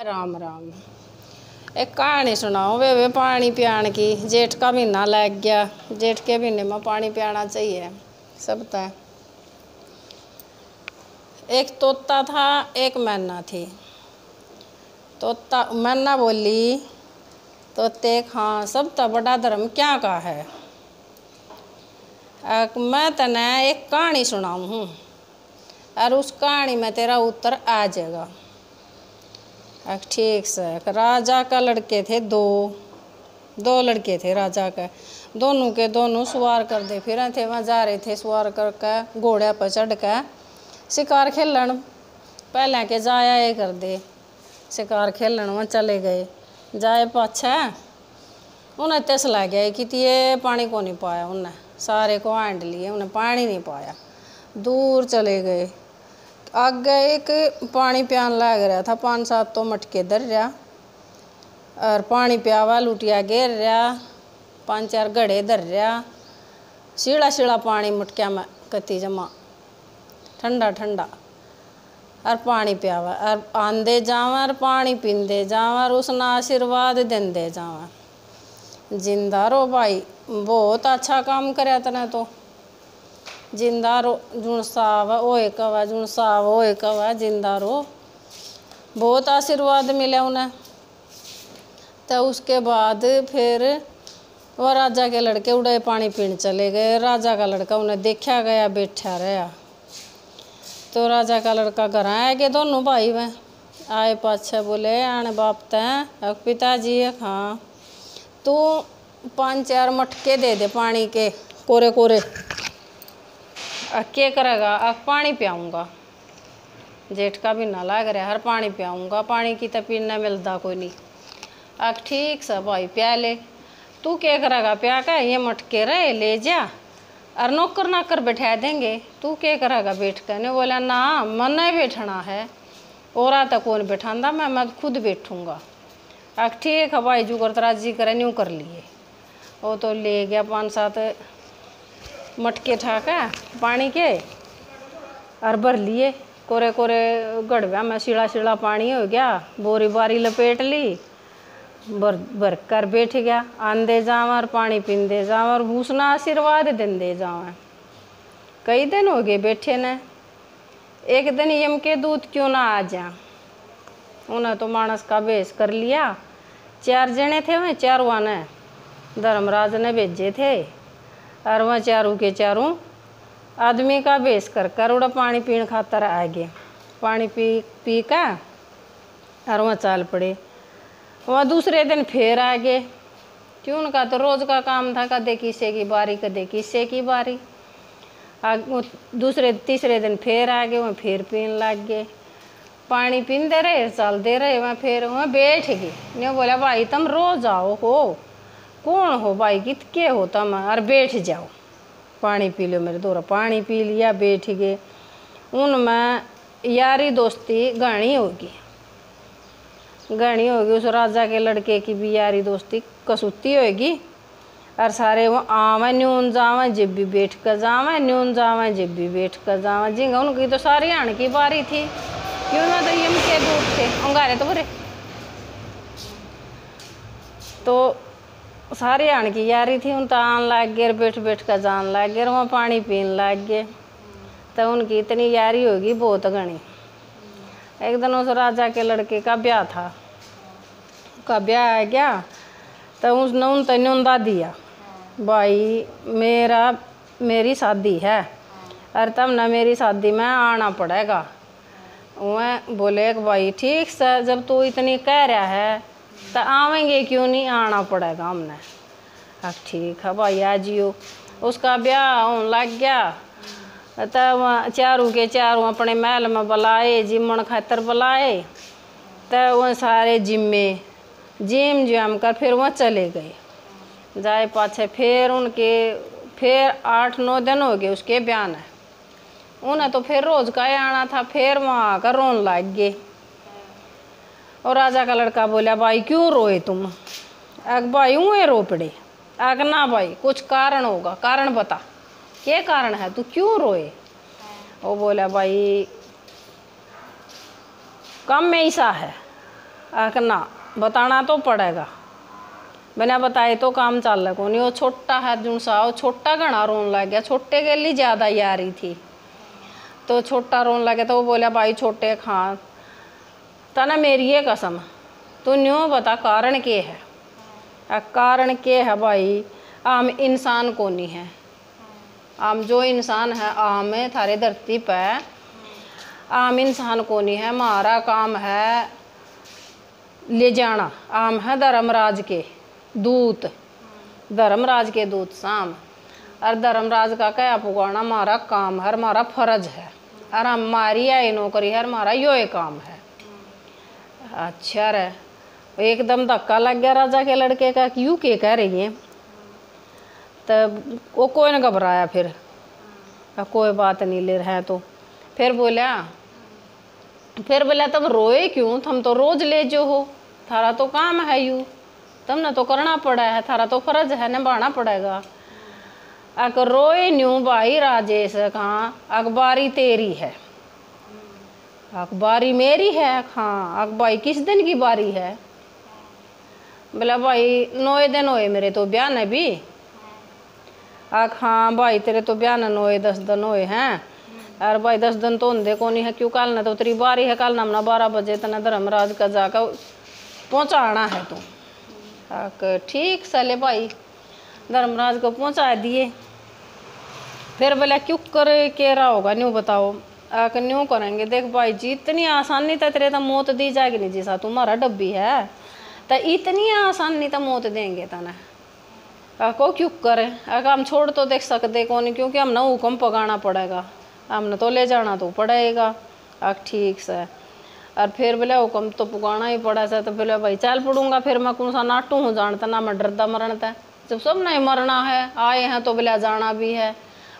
राम राम। एक कहानी सुनाओ वे पानी पियान की। जेठ का महीना लग गया। जेठ के महीने में पानी पियाना चाहिए सब तय। एक तोता था, एक मैना थी। तोता मैना बोली, तोते हाँ सब तो बड़ा धर्म क्या का है। मैं तने एक कहानी सुनाऊं हूँ और उस कहानी में तेरा उत्तर आ जाएगा। ठीक से। राजा का लड़के थे दो लड़के थे राजा का। दोनों के दोनों सवार कर दे फिर थे। वहाँ जा रहे थे सवार करके घोड़े पर चढ़ के शिकार खेलन। पहले के जाया ये कर दे शिकार खेलन। वहाँ चले गए जाए पाछे उन्हें तस लग गया कि ये पानी को नहीं पाया। उन्हें सारे को आंड लिए, उन्हें पानी नहीं पाया। दूर चले गए। आगे एक पानी प्यान लग रहा था। 5-7 तो मटके धर रहा और पानी प्यावा लुटिया घेर रहा। 5-4 घड़े धर रहा। सीढ़ा पानी मटकिया में कती जमा ठंडा ठंडा और पानी प्यावा और आंदे जावा और पानी पींदे जावा और उसना आशीर्वाद देंदे जावा। जिंदा रो भाई, बहुत अच्छा काम करे तने तो। जिंदा रो जुन साव ओए कवा, जुन साव ओए कवा, जिंदा रो। बहुत आशीर्वाद मिले उन्हें। तो उसके बाद फिर वो राजा के लड़के उड़े पानी पीने चले गए। राजा का लड़का उन्हें देखा गया बैठा रहा। तो राजा का लड़का घर आया गए। दोनों भाई में आए पाछे बोले आने बाप तैं पिताजी हाँ तू 5-4 मटके दे दे पानी के कोरे कोरे। क्या करेगा? पानी पियाऊंगा। जेठ का भी ना लग रहा हर पानी पियाऊंगा। पानी की तो पीना मिलता कोई नहीं। ठीक सा भाई प्याले। तू क्या करेगा प्या का? ये मटके रहे ले जा और नौकर नाकर बैठा देंगे। तू क्या करेगा बैठ कर? ने बोला ना मन नहीं बैठना है और तो कौन बैठांदा, मैं खुद बैठूंगा। ठीक है भाई जो करता राजी करे न्यू कर लिए। वो तो ले गया 5-7 मटके ठाका पानी के और भर लिए कोरे कोरे गड़वा में। सीढ़ा पानी हो गया। बोरी बारी लपेट ली, भर कर बैठ गया। आंदे जावा और पानी पींदे जावा और भूसना आशीर्वाद देंदे जावा। कई दिन हो गए बैठे ने। एक दिन यम के दूध क्यों ना आ जा। उन्हें तो मानस का बेस कर लिया। 4 जने थे वह चारों ने धर्मराज ने भेजे थे और वह चारों के चारों आदमी का बेस कर उड़ा पानी पीने खातर आ गए। पानी पी का और वह चाल पड़े। वह दूसरे दिन फिर आ गए। क्यों उनका तो रोज का काम था, कदे किसे की बारी कदे किसे की बारी। दूसरे तीसरे दिन फिर आ गए। वह फिर पीने लग गए। पानी पीते रहे चलते रहे। वह फिर वह बैठ गए। ने बोला भाई तुम रोज आओ हो, कौन हो भाई कितके हो तुम और बैठ जाओ पानी पी लो मेरे दोरा। पानी पी लिया बैठ गए। उनमें यारी दोस्ती घनी होगी। उस राजा के लड़के की भी यारी दोस्ती कसूती होगी। और सारे वो आवे न्यून जावे जब भी बैठ कर जावे, न्यून जावे जब भी बैठ कर जावे। जिंगा उनकी तो सारी आने की बारी थी। क्यों ना तो यम के दूध थे अंगारे तो बुरे तो सारी आने की यारी थी। उन तो आन लग गए बैठ कर जान लग गए। वहाँ पानी पीने लग गए। तो उनकी इतनी यारी होगी बहुत घनी। एक दिन उस राजा के लड़के का ब्याह था। का ब्याह आ गया तो उसने उन तो न्योंदा दिया भाई मेरी शादी है और तब ना मेरी शादी में आना पड़ेगा। वह बोले कि भाई ठीक से जब तू इतनी कह रहा है तो आवेंगे क्यों नहीं, आना पड़ेगा हमने। ठीक है भाई आ जियो। उसका ब्याह होने लग गया। तब चारों के चारों अपने महल में बुलाए, जिमण खातर बुलाए। तो वह सारे जिम कर फिर वह चले गए जाए पाछे। फिर उनके फिर 8-9 दिन हो गए उसके ब्याह ने। उन्हें तो फिर रोज का आना था। फिर वहाँ आकर रोन लग गए। और राजा का लड़का बोला भाई क्यों रोए तुम? भाई ऊँ रो पड़े। ना भाई कुछ कारण होगा, कारण बता क्या कारण है, तू क्यों रोए? वो बोला भाई काम में ऐसा है आख ना बताना तो पड़ेगा, बिना बताए तो काम चल को नहीं। वो छोटा है जुन सा, वो छोटा घना रोन लग गया, छोटे के लिए ज़्यादा यारी थी। तो छोटा रोन लगे तो वो बोला भाई छोटे खां तना मेरी ये कसम तू न्यों बता कारण के है। कारण के है भाई, आम इंसान को नहीं है, आम जो इंसान है आम थारे धरती पे आम इंसान को नहीं है। हमारा काम है ले जाना, आम है धर्मराज के दूत, धर्मराज के दूत शाम, और धर्मराज का क्या पुकाना हमारा काम है, हमारा फर्ज है, और हमारी यही नौकरी है, हमारा यो काम है। अच्छा रे, एकदम धक्का लग गया राजा के लड़के का, क्यों के कह रही है। तब वो कोई न घबराया, फिर कोई बात नहीं ले रहा है। तो फिर बोला तब रोए क्यों, तुम तो रोज ले जो हो, थारा तो काम है यू, तुमने तो करना पड़ा है, थारा तो फर्ज है, निभाना पड़ेगा। अगर रोए न्यू भाई राजेश कहाँ, अखबारी तेरी है, अखबारी मेरी है। हाँ अक भाई किस दिन की बारी है। बोला भाई 9 दिन हुए मेरे तो ब्याह ने भी। हाँ भाई तेरे तो ब्याह न 9-10 दिन हुए हैं, और भाई 10 दिन तो होंगे को नहीं है, क्यों कल न तो तेरी बारी है, कल ना 12 बजे तना धर्मराज का जाकर पहुँचाना है तो। ठीक चले भाई, धर्मराज को पहुँचा दिए। फिर बोला क्यों कर के रहा होगा न्यू बताओ। न्यू करेंगे देख भाई जी, इतनी आसानी तो तेरे तो मौत दी जाएगी नहीं, जैसा तुम्हारा डब्बी है तो इतनी आसानी तो मौत देंगे तना। को क्यों करे, अगर हम छोड़ तो देख सकते कौन, क्योंकि हमने हुक्म पकाना पड़ेगा, हमने तो ले जाना तो पड़ेगा। ठीक से, और फिर बोले हुक्म तो पुकाना ही पड़ा था। तो बोले भाई चल पड़ूंगा, फिर मैं कौन सा नाटू हूँ जानता ना, मैं डरता मरण था, जब सब नहीं मरना है आए हैं तो बोले जाना भी है,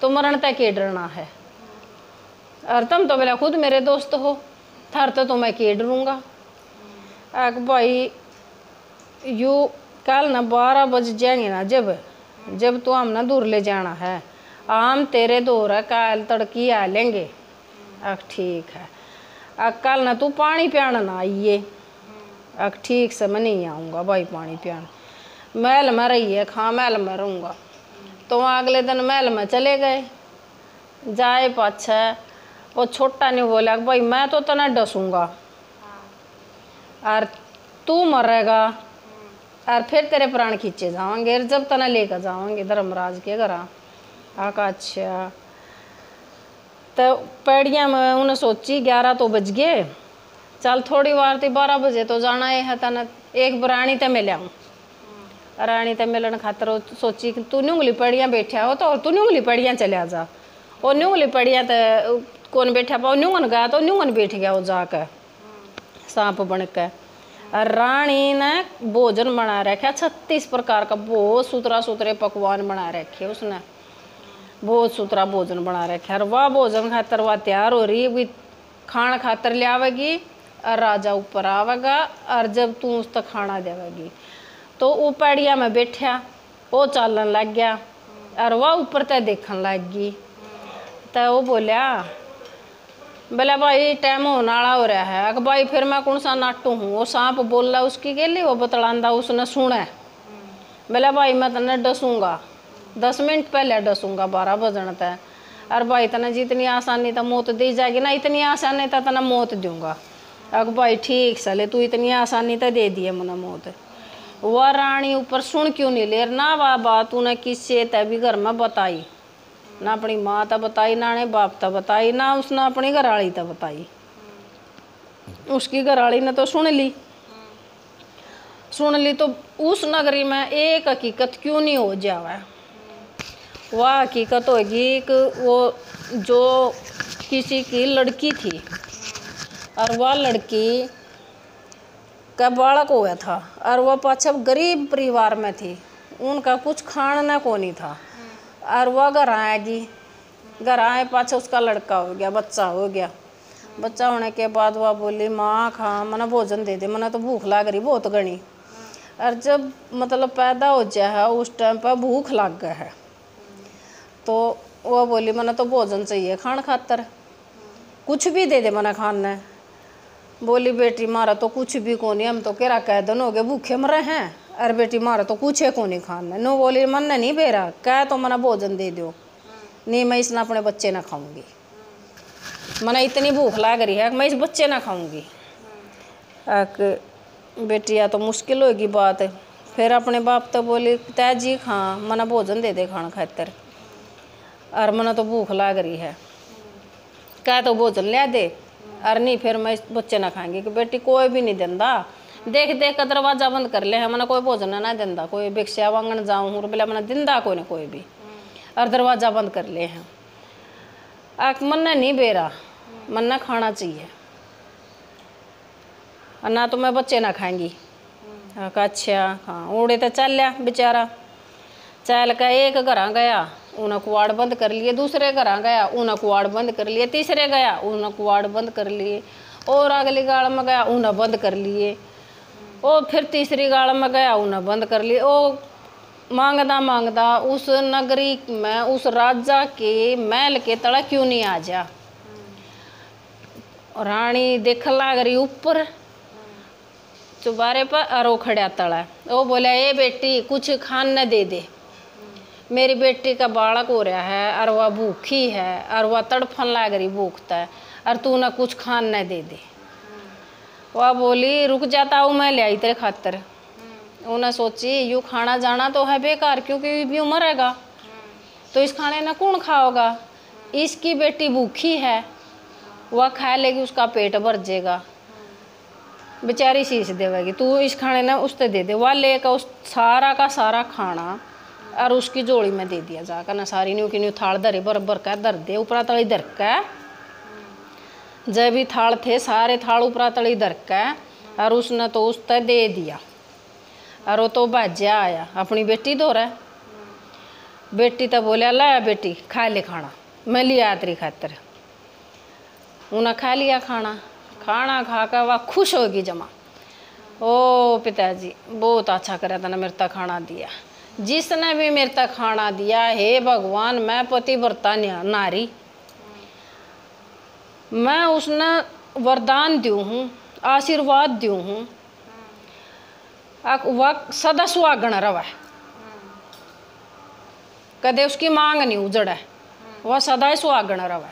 तो मरण तय के डरना है। और तुम तो बोले खुद मेरे दोस्त हो, थर तो मैं के डरूंगा। भाई यू कल ना 12 बज जाएंगे ना, जब तो हमने दूर ले जाना है, आम तेरे दूर है कल तड़की आ लेंगे। ठीक है, कल ना तू पानी पियाना ना आइए। ठीक से मैं नहीं आऊँगा भाई पानी पियाना, महल में रहिए, खा महल में रहूँगा। तो वहाँ अगले दिन महल में चले गए। जाए पाछे वो छोटा नहीं बोला भाई मैं तो तना डसूँगा और तू मरेगा, और फिर तेरे प्राण खींचे जाएंगे, और जब तना लेकर जाएंगे धर्मराज के घर। अच्छा तो पैड़िया में उन्हें सोची 11 तो बज गए, चल थोड़ी बार थी 12 बजे तो जाना है तना, एक रानी ते मिल आऊँ। रानी ते मिलन खातर सोची कि तू न्यूंगली पड़िया बैठा हो तो तू न्यूंगली पड़िया चले जा। और न्यूंगली पड़िया तो कौन बैठा पाओ, न्यूंगन गया तो न्यूंगन बैठ गया वो जाकर सांप बन के। रानी ने भोजन बना रखा 36 प्रकार का, बहुत सुथरे पकवान बना रखे उसने, बहुत सुथरा भोजन बना रखा। और वह भोजन खातर वह तैयार हो रही है, खाना खातर ले आवेगी और राजा ऊपर आवेगा, और जब तू उस तक खाना देवेगी। तो वो पैड़िया में बैठा, वो चालन लग गया और वह ऊपर तय देखने लग गई। तो वो बोला भाई टाइम होने वाला हो रहा है। अगर भाई फिर मैं कौन सा नाटू हूँ, वो सांप बोल रहा उसकी के लिए, वो बतलांदा उसने सुना। बोला भाई मैं तने डसूँगा, 10 मिनट पहले डसूँगा 12 बजने तय, और भाई तना जितनी आसानी तो मौत दी जाएगी ना, इतनी आसानी तो तना मौत दूंगा। अगर भाई ठीक चले तू इतनी आसानी तो दे दिए मुझे मौत। वह रानी ऊपर सुन क्यों नहीं ले ना, वह बात उन्हें किससे तभी घर में बताई ना, अपनी माँ तो बताई ना, ने बाप तो बताई ना, उसने अपनी घरवाली तो बताई। उसकी घरवाली ने तो सुन ली तो उस नगरी में एक हकीकत क्यों नहीं हो जावे। वह हकीकत होगी कि वो जो किसी की लड़की थी और वह लड़की का बालक हुआ था, और वह पाछा गरीब परिवार में थी, उनका कुछ खाना को नहीं था। और वह घर आएगी, घर आए पाछा उसका लड़का हो गया, बच्चा हो गया। बच्चा होने के बाद वह बोली माँ खा मना भोजन दे दे, मना तो भूख लग रही बहुत घनी। और जब मतलब पैदा हो जाए उस टाइम पर भूख लग गया है, तो वह बोली मना तो भोजन चाहिए खान खातर, कुछ भी दे दे मना खाना। बोली बेटी मारा तो कुछ भी को नहीं, हम तो केरा कह दन हो गए भूखे मरे हैं, अरे बेटी मारा तो कुछ है को नहीं खाना। नो बोली मन ने नहीं बेरा कह तो मना भोजन दे दो, नहीं मैं इसने अपने बच्चे ना खाऊंगी, मना इतनी भूख लाग रही है मैं इस बच्चे ना खाऊंगी। बेटिया तो मुश्किल होगी बात। फिर अपने बाप तो बोली तै जी खा, मना भोजन दे दे खाना खातर, और मना तो भूख लाग रही है, क्या तो भोजन ले दे, और नहीं फिर मैं बच्चे ना खाएंगे। कि बेटी कोई भी नहीं देंदा, देख देख कर दरवाजा बंद कर ले है, मना कोई भोजन ना देंदा, कोई भिक्षा वांगन जाऊँ हूँ बोला मना दिंदा कोई ना कोई भी, और दरवाजा बंद कर ले हैं। मन ने नहीं बेरा, मन ना खाना चाहिए, और ना तो मैं बच्चे ना खाएंगी। अच्छा हाँ, उड़े तो चल लिया बेचारा, चल का एक घर गया उन्हें कुआड़ बंद कर लिए, दूसरे घर गया उन्हें कुआड़ बंद कर लिए, तीसरे गया उन्हें कुआड़ बंद कर लिए, और अगली गाड़ में गया उन्हें बंद कर लिए, और फिर तीसरी गाड़ में गया उन्हें बंद कर लिए। ओ मांगदा मांगदा उस नगरी में उस राजा के महल के तले क्यों नहीं आ जा। रानी देख लाग रही ऊपर चुबारे पर, अरो खड़ा तला, वो बोला ए बेटी कुछ खान न दे दे, मेरी बेटी का बालक हो रहा है और वह भूखी है और वह तड़फन लाग रही भूखता है, और तू ना कुछ खान न दे दे। वह बोली रुक जाता हूँ मैं ले आई तेरे खातर। उन्हें सोची यूँ खाना जाना तो है बेकार, क्योंकि यूँ मरेगा तो इस खाने ना कौन खाओगा, इसकी बेटी भूखी है वह खा लेगी उसका पेट भर जाएगा, बेचारी शीश देवेगी, तू इस खाने ना उससे दे दे। वह लेकर उस सारा का सारा खाना और उसकी जोड़ी में दे दिया जाकर ना, सारी न्यू की न्यू थाल धरे बरबर का धर दे ऊपरा तली धर का, जब भी थाल थे सारे थाल ऊपरा तली धर का, और उसने तो उस तय दे दिया। और वो तो बाजा आया अपनी बेटी दो रहा, बेटी तो बोलिया ला बेटी खा ले खाना, मैं लिया तेरी खातर। उन्हें खा लिया खाना, खाना खा कर वह खुश होगी जमा, ओ पिताजी बहुत अच्छा करा था ना मेरे तक खाना दिया, जिसने भी मेरे तक खाना दिया हे भगवान मैं पतिव्रता नारी, मैं उसने वरदान दूँ हूँ आशीर्वाद दूँ हूँ, वह सदा सुहागण रवा, कदे उसकी मांग नहीं उजड़ा, वह सदा सुहागण रवा,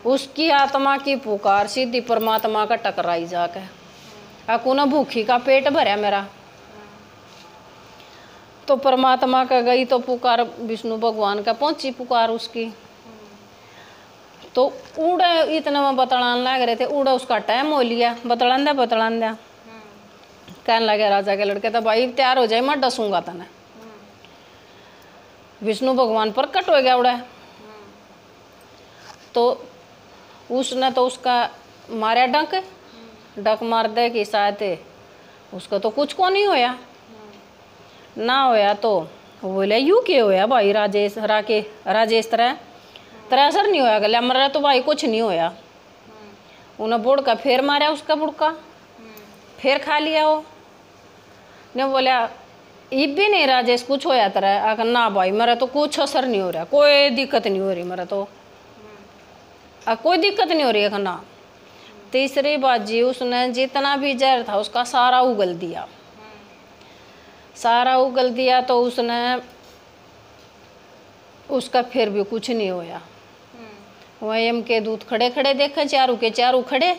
उसकी आत्मा की पुकार सीधी परमात्मा का टकराई जाके, अकुना भूखी का पेट भरा मेरा, तो परमात्मा का गई तो पुकार विष्णु भगवान का पहुंची पुकार उसकी, तो उड़े इतना में बतलान लग रहे थे, उड़ा उसका टाइम हो लिया, बतलान दिया कहने लगे राजा के लड़के तो भाई तैयार हो जाए मैं डसूंगा तने। विष्णु भगवान प्रकट हो गया उड़ा, तो उसने तो उसका मारा डंक मार दे कि शायद उसका तो कुछ को नहीं होया ना होया, तो बोले यू के होया भाई राजेश तरह असर नहीं होया, गले मर तो भाई कुछ नहीं होया। उन्हें बुड़का फिर मारा उसका बुड़का, फिर खा लिया वो ने बोला ये भी नहीं राजेश कुछ होया तरह, आकर ना भाई मेरा तो कुछ असर नहीं हो रहा, कोई दिक्कत नहीं हो रही, मेरा तो कोई दिक्कत नहीं हो रही है ना। तीसरी बाजी उसने जितना भी जहर था उसका सारा उगल दिया, तो उसने उसका फिर भी कुछ नहीं होया। वह यम के दूध खड़े खड़े देखे चारों के चारों खड़े,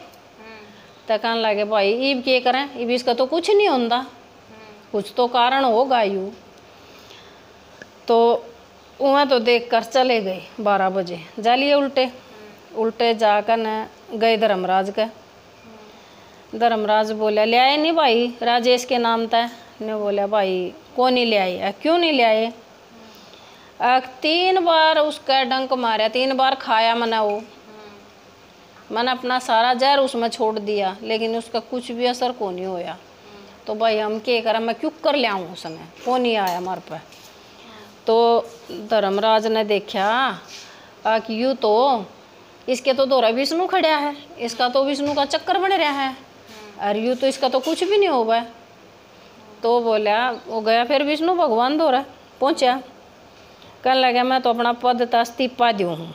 तो कहने लगे भाई ईब के करें, ईब इसका तो कुछ नहीं होता, कुछ तो कारण होगा यू। तो वहाँ तो देख कर चले गए 12 बजे जालिए उल्टे जाकर न गए धर्मराज के। धर्मराज बोला ले आए नहीं भाई राजेश के नाम था, ने बोला भाई कौन नहीं ले आए, क्यों नहीं ले आए। 3 बार उसका डंक मारा, 3 बार खाया मैंने अपना सारा जहर उसमें छोड़ दिया, लेकिन उसका कुछ भी असर को नहीं होया। तो भाई हम क्या करें, मैं क्यों कर ले आऊँ, उसने को नहीं आया हमारे पे। तो धर्मराज ने देखा कि यूँ तो इसके तो दोहरा विष्णु खड़ा है, इसका तो विष्णु का चक्कर बन रहा है, और यूँ तो इसका तो कुछ भी नहीं होगा। तो बोला वो गया फिर विष्णु भगवान दोहरा पहुँचा, कहने लगा मैं तो अपना पद का इस्तीफा दूँ हूँ,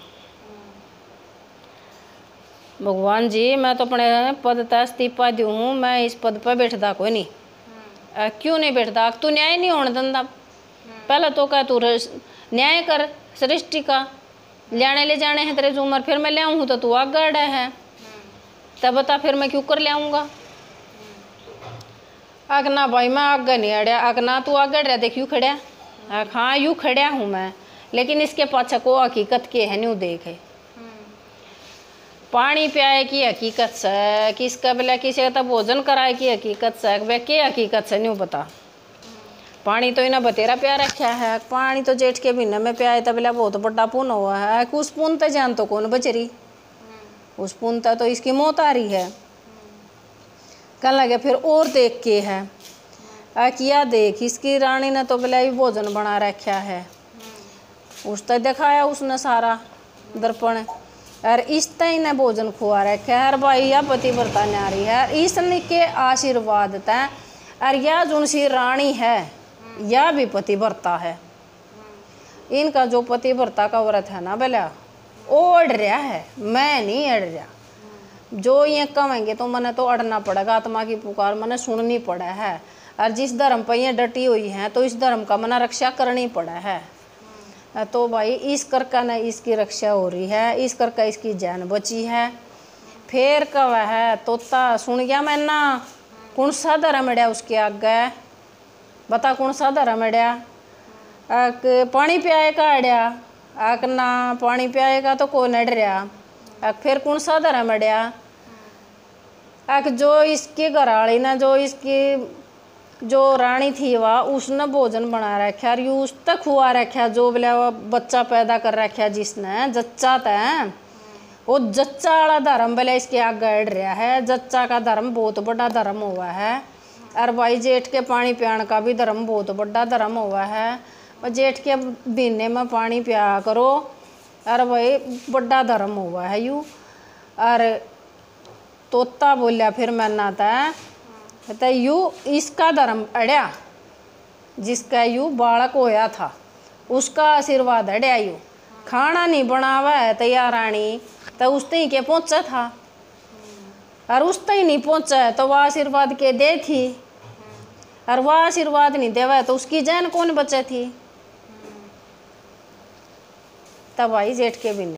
भगवान जी मैं तो अपने पद का इस्तीफा दूँ हूँ, मैं इस पद पर बैठता कोई नहीं। क्यों नहीं बैठता? तू न्याय नहीं होने देता। पहले तो क्या तू न्याय कर सृष्टि का, लाने ले जाने हैं तेरे झूमर, फिर मैं ले आऊँ तो तू आगे अड़ा है, तब बता फिर मैं क्यों कर ले आऊँगा? अगना भाई मैं आगे नहीं अड़िया, अगना तू आगे रह देख यूँ खड़ा। हाँ यूँ खड़ा हूँ मैं, लेकिन इसके पाछे को हकीकत के है न्यू देखे। पानी प्याए की हकीकत से, किसका बोला किसी का भोजन कराए की हकीकत से, वे के हकीकत से न्यू बता। पानी तो इन्हें बतेरा प्या रखा है, पानी तो जेठ के महीने में प्याए तब बोला बहुत बड़ा पुण्य हुआ है। उस पुण्य तो जान तो कौन बच रही, उस पुण्य तो इसकी मौत आ रही है। कहने लगे फिर और देख के है किया देख इसकी रानी ने तो बोला भोजन बना रखा है, उस तक दिखाया उसने सारा दर्पण, और इस तय ने भोजन खुआ रखा है। और भाई यह पतिव्रता नारी है, इसके आशीर्वाद तय, और यह जो सी रानी है यह भी पतिव्रता है। इनका जो पतिव्रता का व्रत है ना बोला वो अड़ रहा है, मैं नहीं अड़ रहा। जो ये कहेंगे तो मैंने तो अड़ना पड़ेगा, आत्मा की पुकार मैंने सुननी पड़ा है, और जिस धर्म पर ये डटी हुई है तो इस धर्म का मैंने रक्षा करनी पड़ा है। तो भाई इस करके ना इसकी रक्षा हो रही है, इस करके इसकी जान बची है। फिर कब है तोता सुन गया मैं ना, कौन सा धर्म अड़िया उसके आगे बता, कौन सा धर्म अड़िया? पानी पियाएगा अड़िया, आक ना पानी पियाएगा तो कौन अड़ रहा। फिर कौन सा धर्म अड़िया? आक जो इसकी घराली ना, जो इसकी जो रानी थी वह उसने भोजन बना रखा, और उस तक हुआ रखा जो बोला बच्चा पैदा कर रखा जिसने जच्चा था, वो जच्चा वाला धर्म बोले इसके आगे अड़ रहा है। जच्चा का धर्म बहुत बड़ा धर्म हुआ है, और भाई जेठ के पानी पियाण का भी धर्म बहुत बड़ा धर्म हुआ है। और जेठ के महीने में पानी पिया करो, और भाई बड़ा धर्म हुआ है यू। और तोता बोलिया फिर मैं ना था तो यू इसका धर्म अड़िया, जिसका यू बालक होया था उसका आशीर्वाद अड़िया। यू खाना नहीं बनावा है तैयार रानी तो उस तई के पहुँचा था, और उस तई नहीं पहुँचा है तो वह आशीर्वाद के दे थी, और वह आशीर्वाद नहीं देवा तो उसकी जान कौन बचे थी। तब आई जेठ के बिन